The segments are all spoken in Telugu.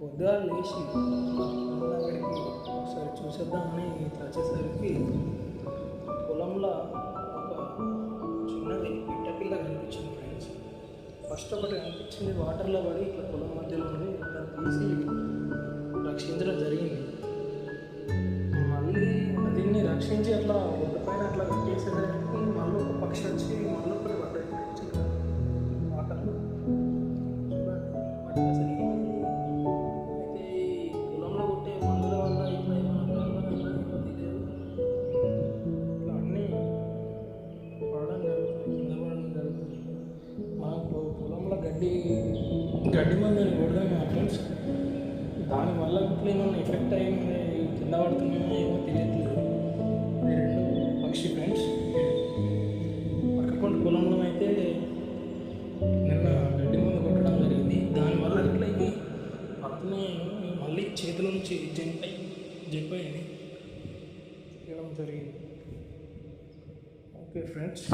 పొద్దుగాల లేచి దగ్గరికి ఒకసారి చూసేద్దామని ఇట్లా వచ్చేసరికి పొలంలో ఒక చిన్నది పిట్ట కనిపించింది ఫ్రెండ్స్. ఫస్ట్ ఒకటి కనిపించింది, వాటర్లో పడి ఇట్లా పొలం మధ్యలో ఉంది, దాన్ని తీసి రక్షించడం జరిగింది. మళ్ళీ దీన్ని రక్షించి అట్లా ఒడ్డు పైన అట్లా కట్టేసేసరికి మళ్ళీ ఒక పక్షి వచ్చి మళ్ళీ ఒకటి పడ్డాయి ఫ్రెండ్స్ ఇక్కడ వాటర్లో. చూడండి అసలు ఏంటి అయితే ఈ పొలంలో కొట్టే మందుల వల్ల ఇట్లా ఏమైనా ప్రయోజనం తెలియదు. ఇట్లా అన్నీ పడడం జరుగుతుంది, కింద పడడం జరుగుతుంది. మనకు పొలంలో గడ్డి మందుని కొడదాం ఫ్రెండ్స్, దానివల్ల ఇట్లా ఏమన్నా ఎఫెక్ట్ అయ్యింది, కింద పడుతున్నామో ఏమో తెలియట్లేదు. ఇది రెండు పక్షి ఫ్రెండ్స్. పక్కకుండా పొలంలో అయితే నిన్న గడ్డి మందు కొట్టడం జరిగింది, దానివల్ల ఇట్లా ఇవి పడుతున్నాయి. మళ్ళీ చేతుల నుంచి జంప్ అయ్యింది తీయడం జరిగింది. ఓకే ఫ్రెండ్స్,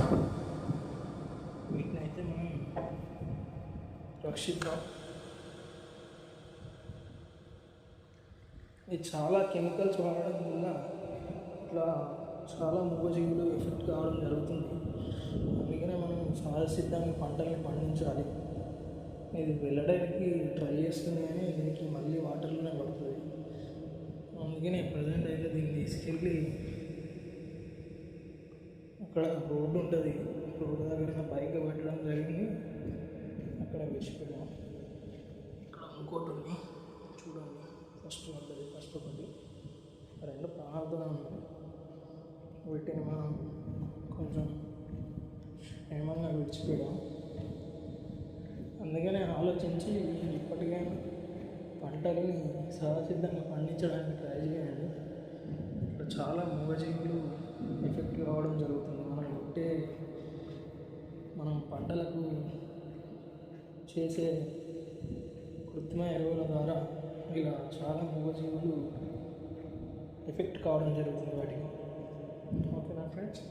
వీటిని అయితే మనం రక్షిద్దాం. ఇది చాలా కెమికల్స్ వాడడం వల్ల ఇట్లా చాలా మూగజీవులు ఎఫెక్ట్ కావడం జరుగుతుంది. అందుకనే మనం సహజసిద్ధంగా పంటల్ని పండించాలి. ఇది వెళ్ళడానికి ట్రై చేస్తుంది కానీ దీనికి మళ్ళీ వాటర్లోనే పడుతుంది. అందుకనే ప్రజెంట్ అయితే దీన్ని తీసుకెళ్ళి అక్కడ రోడ్డు ఉంటుంది, రోడ్డు దగ్గర బైక్ పెట్టడం జరిగింది, అక్కడ విడిచిపెట్టాం. ఇక్కడ ఇంకోటి ఉంది చూడండి, ఫస్ట్ ఒకటి రెండు ప్రాణాలతో ఉన్నాయి. వీటిని మనం కొంచెం క్షేమంగా విడిచిపోయాం. అందుకనే ఆలోచించి ఇప్పటికైనా పంటలని సహజసిద్ధంగా పండించడానికి ట్రై చేయండి. ఇక్కడ చాలా మూగజీవులు ఎఫెక్ట్ కావడం జరుగుతుంది. మనం పంటలకు చేసే కృత్రిమ ఎరువుల ద్వారా ఇలా చాలా మూగజీవులు ఎఫెక్ట్ కావడం జరుగుతుంది వాటికి. ఓకేనా ఫ్రెండ్స్?